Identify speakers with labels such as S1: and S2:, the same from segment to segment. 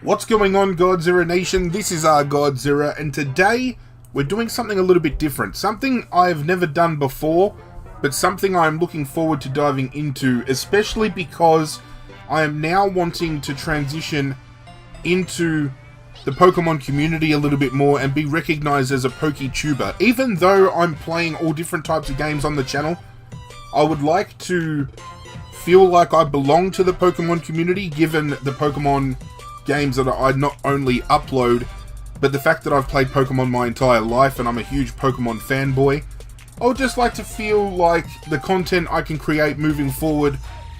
S1: What's going on, Godzirra Nation? This is Arghgodzirra, and today we're doing something a little bit different. Something I've never done before, but something I'm looking forward to diving into, especially because I am now wanting to transition into the Pokemon community a little bit more and be recognized as a PokeTuber. Even though I'm playing all different types of games on the channel, I would like to feel like I belong to the Pokemon community, given the Pokemon games that I not only upload, but the fact that I've played Pokemon my entire life and I'm a huge Pokemon fanboy. I would just like to feel like the content I can create moving forward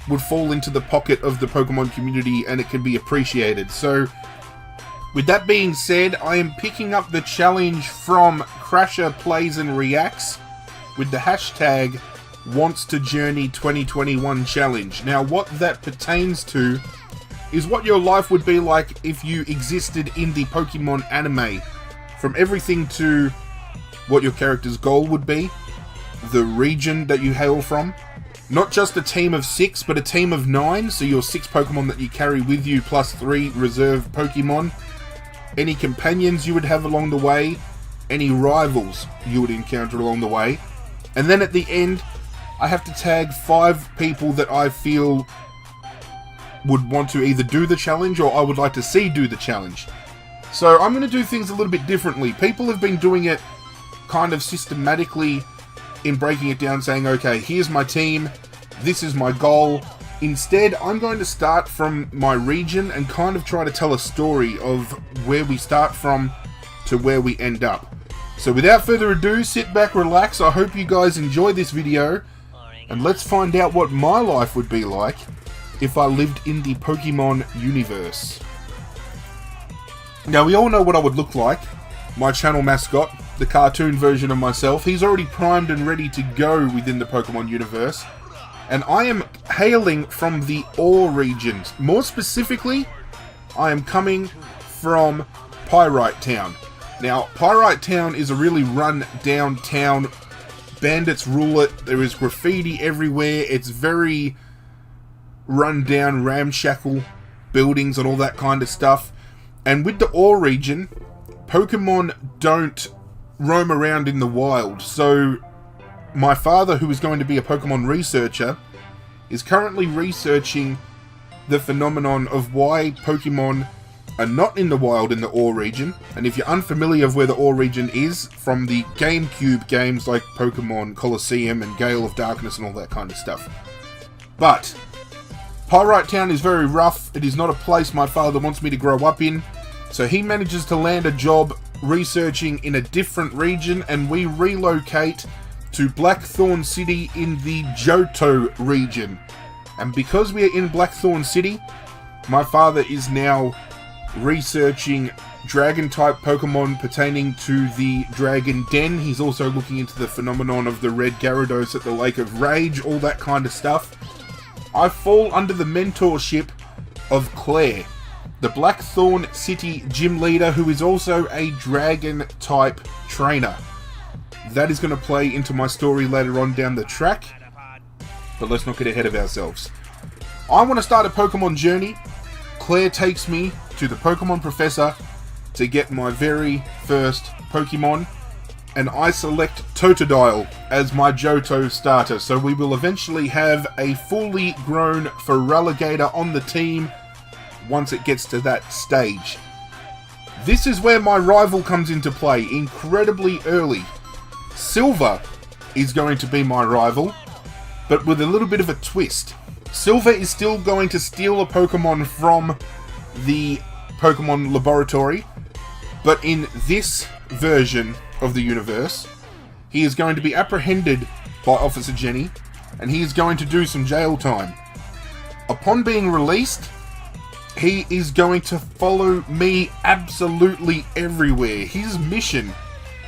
S1: would fall into the pocket of the Pokemon community and it can be appreciated. So, with that being said, I am picking up the challenge from CrasherPlays&Reacts with the hashtag WantsToJourney2021 challenge. Now, what that pertains to is what your life would be like if you existed in the Pokemon anime. From everything to what your character's goal would be, the region that you hail from, not just a team of 6, but a team of 9, so your 6 Pokemon that you carry with you, plus 3 reserve Pokemon, any companions you would have along the way, any rivals you would encounter along the way, and then at the end, I have to tag 5 people that I feel would want to either do the challenge or I would like to see do the challenge. So I'm going to do things a little bit differently. People have been doing it kind of systematically in breaking it down, saying, okay, here's my team, this is my goal. Instead, I'm going to start from my region and kind of try to tell a story of where we start from to where we end up. So without further ado, sit back, relax. I hope you guys enjoy this video, and let's find out what my life would be like if I lived in the Pokemon universe. Now, we all know what I would look like. My channel mascot, the cartoon version of myself, he's already primed and ready to go within the Pokemon universe. And I am hailing from the Ore regions. More specifically, I am coming from Pyrite Town. Now, Pyrite Town is a really run-down town. Bandits rule it. There is graffiti everywhere. It's very run-down, ramshackle buildings and all that kind of stuff. And with the Ore region, Pokemon don't roam around in the wild. So my father, who is going to be a Pokemon researcher, is currently researching the phenomenon of why Pokemon are not in the wild in the Ore region. And if you're unfamiliar with where the Ore region is, from the GameCube games like Pokemon Colosseum and Gale of Darkness and all that kind of stuff. But Pyrite Town is very rough. It is not a place my father wants me to grow up in. So he manages to land a job researching in a different region, and we relocate to Blackthorn City in the Johto region. And because we are in Blackthorn City, my father is now researching Dragon-type Pokemon pertaining to the Dragon Den. He's also looking into the phenomenon of the Red Gyarados at the Lake of Rage, all that kind of stuff. I fall under the mentorship of Claire, the Blackthorn City gym leader, who is also a Dragon-type trainer. That is going to play into my story later on down the track, but let's not get ahead of ourselves. I want to start a Pokemon journey. Claire takes me to the Pokemon Professor to get my very first Pokemon, and I select Totodile as my Johto starter, so we will eventually have a fully grown Feraligatr on the team once it gets to that stage. This is where my rival comes into play, incredibly early. Silver is going to be my rival, but with a little bit of a twist. Silver is still going to steal a Pokemon from the Pokemon laboratory, but in this version of the universe, he is going to be apprehended by Officer Jenny, and he is going to do some jail time. Upon being released, he is going to follow me absolutely everywhere. His mission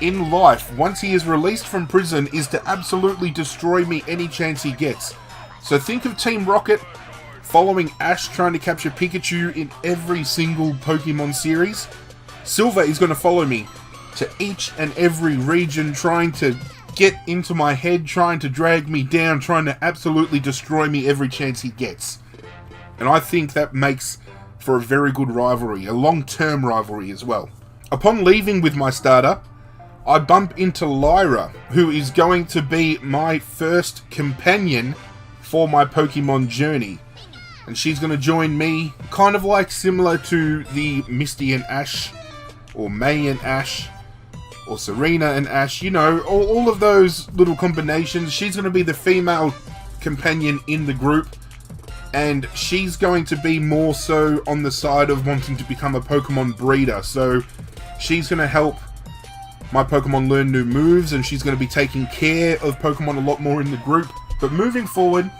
S1: in life, once he is released from prison, is to absolutely destroy me any chance he gets. So think of Team Rocket following Ash trying to capture Pikachu in every single Pokemon series. Silver is going to follow me to each and every region, trying to get into my head, trying to drag me down, trying to absolutely destroy me every chance he gets. And I think that makes for a very good rivalry, a long-term rivalry as well. Upon leaving with my starter, I bump into Lyra, who is going to be my first companion for my Pokemon journey. And she's going to join me, kind of like similar to the Misty and Ash, or May and Ash, or Serena and Ash, you know, all of those little combinations. She's going to be the female companion in the group, and she's going to be more so on the side of wanting to become a Pokemon breeder. So she's going to help my Pokemon learn new moves, and she's going to be taking care of Pokemon a lot more in the group. But moving forward,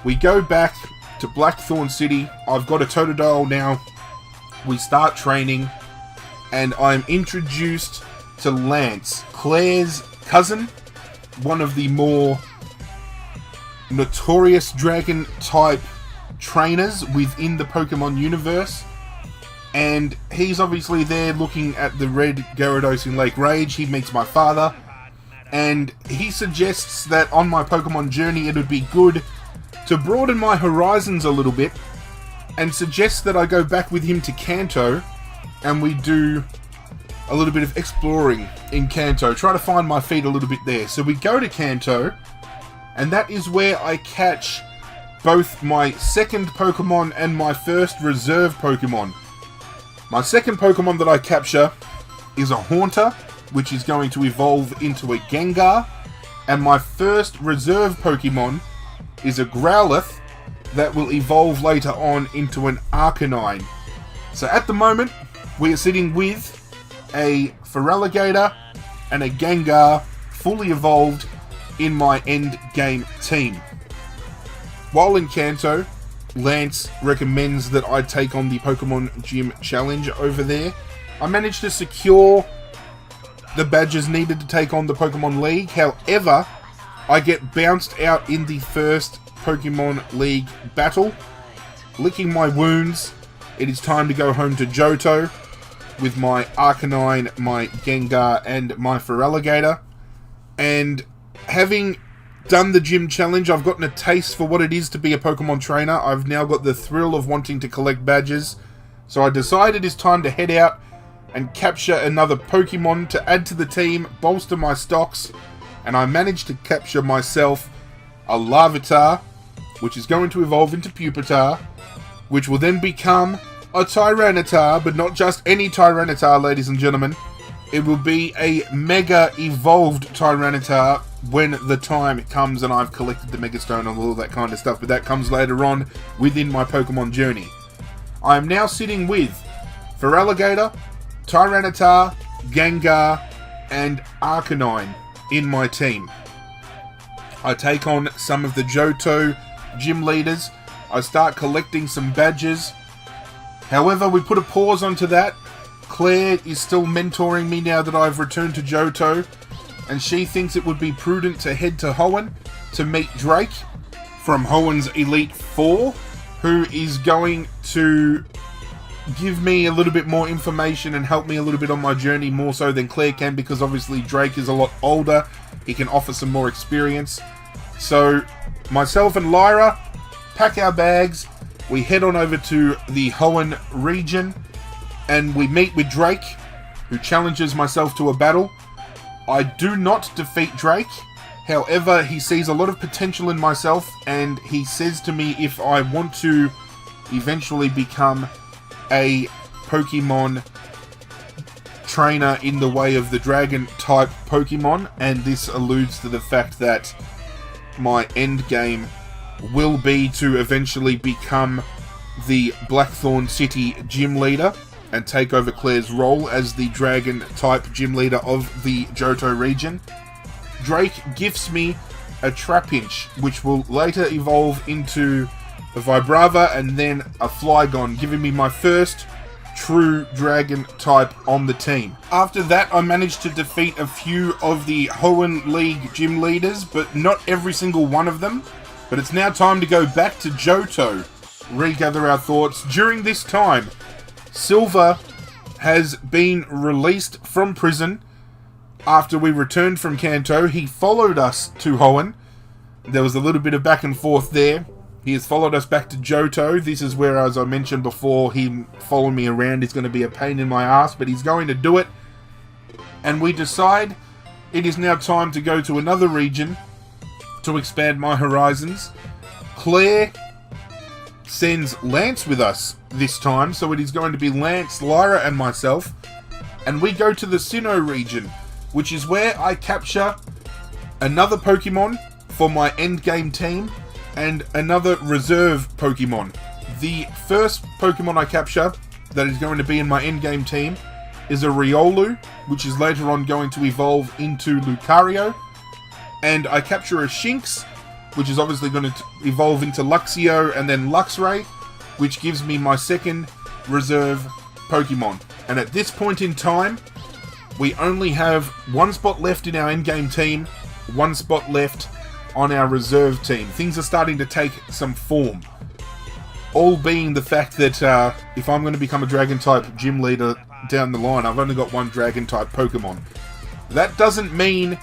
S1: we go back to Blackthorn City. I've got a Totodile now. We start training, and I'm introduced to Lance, Claire's cousin, one of the more notorious dragon type trainers within the Pokemon universe. And he's obviously there looking at the red Gyarados in Lake Rage. He meets my father, and he suggests that on my Pokemon journey it would be good to broaden my horizons a little bit, and suggests that I go back with him to Kanto and we do a little bit of exploring in Kanto, try to find my feet a little bit there. So we go to Kanto, and that is where I catch both my second Pokemon and my first reserve Pokemon. My second Pokemon that I capture is a Haunter, which is going to evolve into a Gengar, and my first reserve Pokemon is a Growlithe that will evolve later on into an Arcanine. So at the moment, we are sitting with a Feraligatr and a Gengar fully evolved in my end game team. While in Kanto, Lance recommends that I take on the Pokemon Gym Challenge over there. I managed to secure the badges needed to take on the Pokemon League. However, I get bounced out in the first Pokemon League battle. Licking my wounds, it is time to go home to Johto with my Arcanine, my Gengar, and my Feraligatr. And having done the gym challenge, I've gotten a taste for what it is to be a Pokemon trainer. I've now got the thrill of wanting to collect badges. So I decided it's time to head out and capture another Pokemon to add to the team, bolster my stocks. And I managed to capture myself a Larvitar, which is going to evolve into Pupitar, which will then become a Tyranitar, but not just any Tyranitar, ladies and gentlemen. It will be a Mega Evolved Tyranitar when the time comes and I've collected the Mega Stone and all that kind of stuff, but that comes later on within my Pokemon journey. I am now sitting with Feraligatr, Tyranitar, Gengar, and Arcanine in my team. I take on some of the Johto gym leaders. I start collecting some badges. However, we put a pause onto that. Claire is still mentoring me now that I've returned to Johto, and she thinks it would be prudent to head to Hoenn to meet Drake from Hoenn's Elite Four, who is going to give me a little bit more information and help me a little bit on my journey, more so than Claire can, because obviously Drake is a lot older. He can offer some more experience. So myself and Lyra pack our bags, we head on over to the Hoenn region, and we meet with Drake, who challenges myself to a battle. I do not defeat Drake. However, he sees a lot of potential in myself, and he says to me if I want to eventually become a Pokemon trainer in the way of the dragon type Pokemon, and this alludes to the fact that my end game will be to eventually become the Blackthorn City gym leader and take over Claire's role as the dragon type gym leader of the Johto region. Drake gifts me a Trapinch, which will later evolve into a Vibrava and then a Flygon, giving me my first true dragon type on the team. After that, I managed to defeat a few of the Hoenn League gym leaders, but not every single one of them. But it's now time to go back to Johto, regather our thoughts. During this time, Silver has been released from prison. After we returned from Kanto, he followed us to Hoenn. There was a little bit of back and forth there. He has followed us back to Johto. This is where, as I mentioned before, him following me around is going to be a pain in my ass, but he's going to do it. And we decide it is now time to go to another region to expand my horizons. Claire sends Lance with us this time, so it is going to be Lance, Lyra, and myself. And we go to the Sinnoh region, which is where I capture another Pokemon for my endgame team, and another reserve Pokemon. The first Pokemon I capture that is going to be in my endgame team is a Riolu, which is later on going to evolve into Lucario. And I capture a Shinx, which is obviously going to evolve into Luxio and then Luxray, which gives me my second reserve Pokemon. And at this point in time, we only have one spot left in our endgame team, one spot left on our reserve team. Things are starting to take some form. All being the fact that if I'm going to become a Dragon-type gym leader down the line, I've only got one Dragon-type Pokemon. That doesn't mean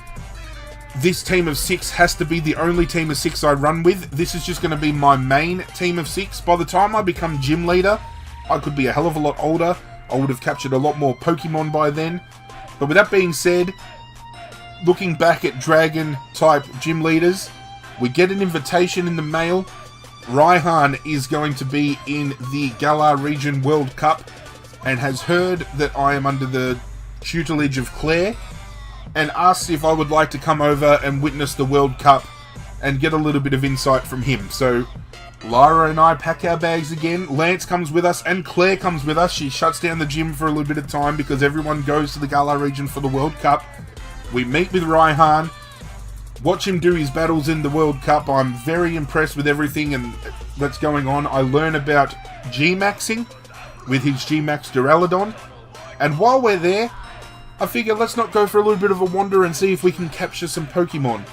S1: this team of 6 has to be the only team of 6 I run with. This is just going to be my main team of 6. By the time I become gym leader, I could be a hell of a lot older. I would have captured a lot more Pokemon by then. But with that being said, looking back at Dragon-type gym leaders, we get an invitation in the mail. Raihan is going to be in the Galar Region World Cup and has heard that I am under the tutelage of Claire and asks if I would like to come over and witness the World Cup and get a little bit of insight from him. So Lyra and I pack our bags again. Lance comes with us and Claire comes with us. She shuts down the gym for a little bit of time because everyone goes to the Galar region for the World Cup. We meet with Raihan, watch him do his battles in the World Cup. I'm very impressed with everything that's going on. I learn about G-Maxing with his G-Max Duraludon. And while we're there, I figure let's not go for a little bit of a wander and see if we can capture some Pokemon.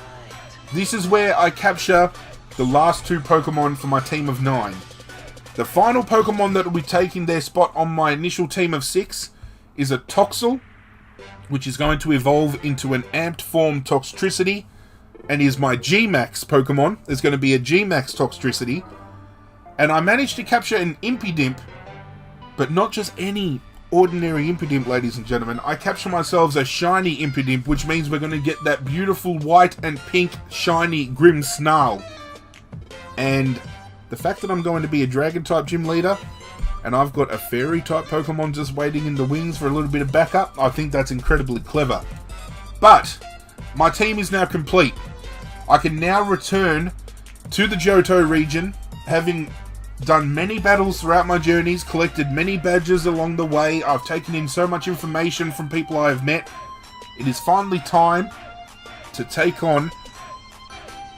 S1: This is where I capture the last 2 Pokemon for my team of 9. The final Pokemon that will be taking their spot on my initial team of 6 is a Toxel, which is going to evolve into an amped form Toxtricity, and is my G-Max Pokemon. There's going to be a G-Max Toxtricity. And I managed to capture an Impidimp, but not just any ordinary Impidimp, ladies and gentlemen. I capture myself a shiny Impidimp, which means we're going to get that beautiful white and pink shiny Grimmsnarl. And the fact that I'm going to be a Dragon-type gym leader, and I've got a Fairy-type Pokemon just waiting in the wings for a little bit of backup, I think that's incredibly clever. But my team is now complete. I can now return to the Johto region, having done many battles throughout my journeys, collected many badges along the way. I've taken in so much information from people I have met. It is finally time to take on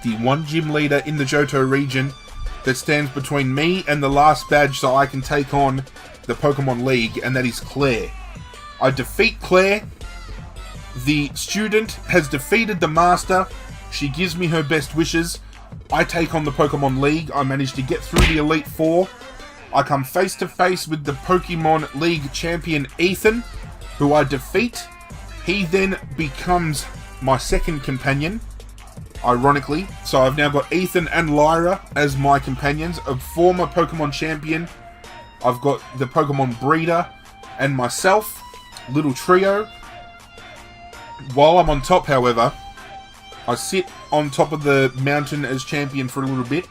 S1: the one gym leader in the Johto region that stands between me and the last badge so I can take on the Pokemon League, and that is Claire. I defeat Claire. The student has defeated the master. She gives me her best wishes. I take on the Pokemon League. I manage to get through the Elite Four. I come face to face with the Pokemon League champion Ethan, who I defeat. He then becomes my second companion, ironically. So I've now got Ethan and Lyra as my companions, a former Pokemon champion. I've got the Pokemon Breeder and myself, little trio. While I'm on top, however, I sit on top of the mountain as champion for a little bit.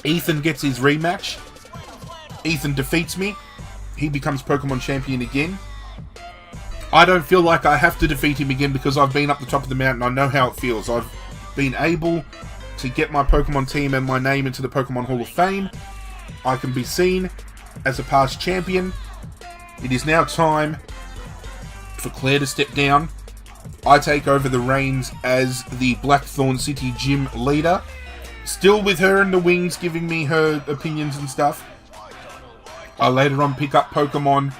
S1: Ethan gets his rematch. Ethan defeats me. He becomes Pokemon champion again. I don't feel like I have to defeat him again because I've been up the top of the mountain. I know how it feels. I've been able to get my Pokemon team and my name into the Pokemon Hall of Fame. I can be seen as a past champion. It is now time for Claire to step down. I take over the reins as the Blackthorn City gym leader. Still with her in the wings, giving me her opinions and stuff. I later on pick up Pokemon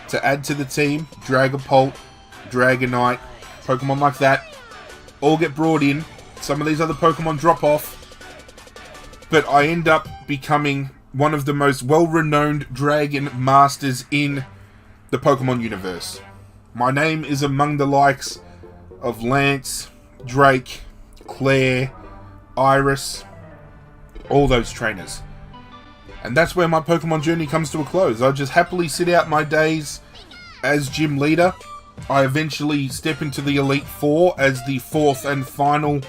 S1: to add to the team. Dragapult, Dragonite, Pokemon like that. All get brought in. Some of these other Pokemon drop off. But I end up becoming one of the most well-renowned Dragon Masters in the Pokemon universe. My name is among the likes of Lance, Drake, Claire, Iris, all those trainers. And that's where my Pokemon journey comes to a close. I just happily sit out my days as gym leader. I eventually step into the Elite Four as the 4th and final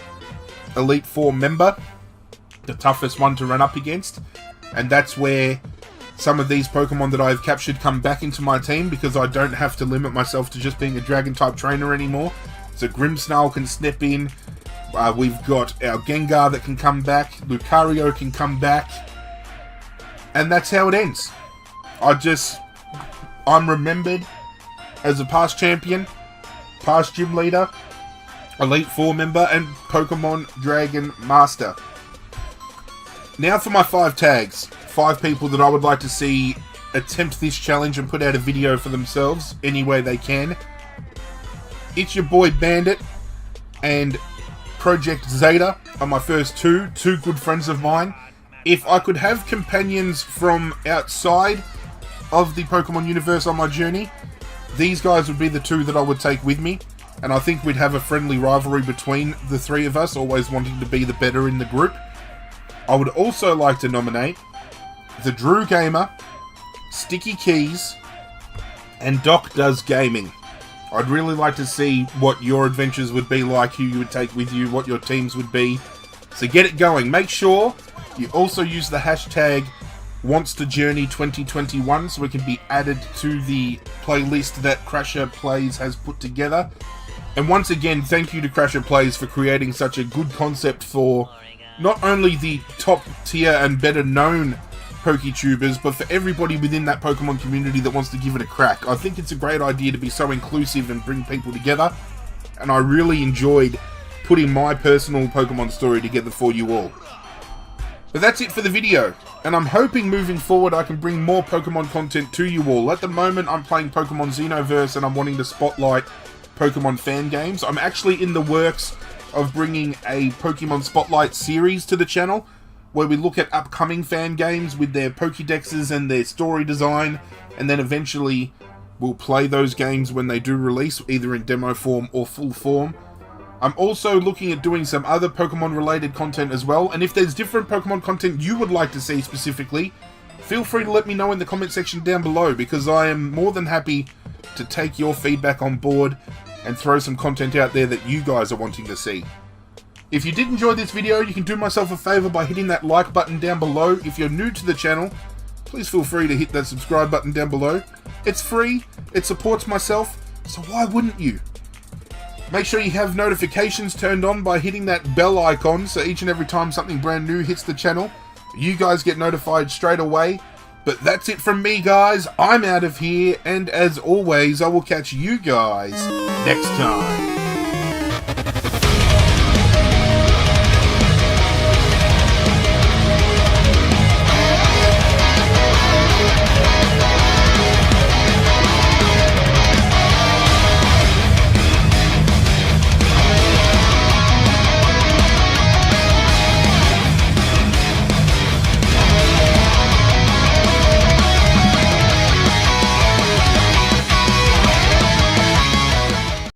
S1: Elite Four member, the toughest one to run up against. And that's where some of these Pokemon that I've captured come back into my team, because I don't have to limit myself to just being a Dragon-type trainer anymore. So Grimmsnarl can step in. We've got our Gengar that can come back. Lucario can come back. And that's how it ends. I'm remembered as a past champion, past gym leader, Elite Four member, and Pokemon Dragon Master. Now for my 5 tags. 5 people that I would like to see attempt this challenge and put out a video for themselves any way they can. It's your boy Bandit and Project Zeta are my first two good friends of mine. If I could have companions from outside of the Pokemon universe on my journey, these guys would be the 2 that I would take with me. And I think we'd have a friendly rivalry between the 3 of us, always wanting to be the better in the group. I would also like to nominate the Drew Gamer, Sticky Keys, and Doc Does Gaming. I'd really like to see what your adventures would be like, who you would take with you, what your teams would be. So get it going. Make sure you also use the hashtag WantsToJourney2021 so it can be added to the playlist that Crasher Plays has put together. And once again, thank you to Crasher Plays for creating such a good concept for not only the top tier and better known PokeTubers, but for everybody within that Pokemon community that wants to give it a crack. I think it's a great idea to be so inclusive and bring people together, and I really enjoyed putting my personal Pokemon story together for you all. But that's it for the video, and I'm hoping moving forward I can bring more Pokemon content to you all. At the moment I'm playing Pokemon Xenoverse and I'm wanting to spotlight Pokemon fan games. I'm actually in the works of bringing a Pokemon Spotlight series to the channel, where we look at upcoming fan games with their Pokédexes and their story design, and then eventually we'll play those games when they do release, either in demo form or full form. I'm also looking at doing some other Pokemon related content as well, and if there's different Pokemon content you would like to see specifically, feel free to let me know in the comment section down below, because I am more than happy to take your feedback on board and throw some content out there that you guys are wanting to see. If you did enjoy this video, you can do myself a favour by hitting that like button down below. If you're new to the channel, please feel free to hit that subscribe button down below. It's free, it supports myself, so why wouldn't you? Make sure you have notifications turned on by hitting that bell icon, so each and every time something brand new hits the channel, you guys get notified straight away. But that's it from me, guys. I'm out of here, and as always, I will catch you guys next time.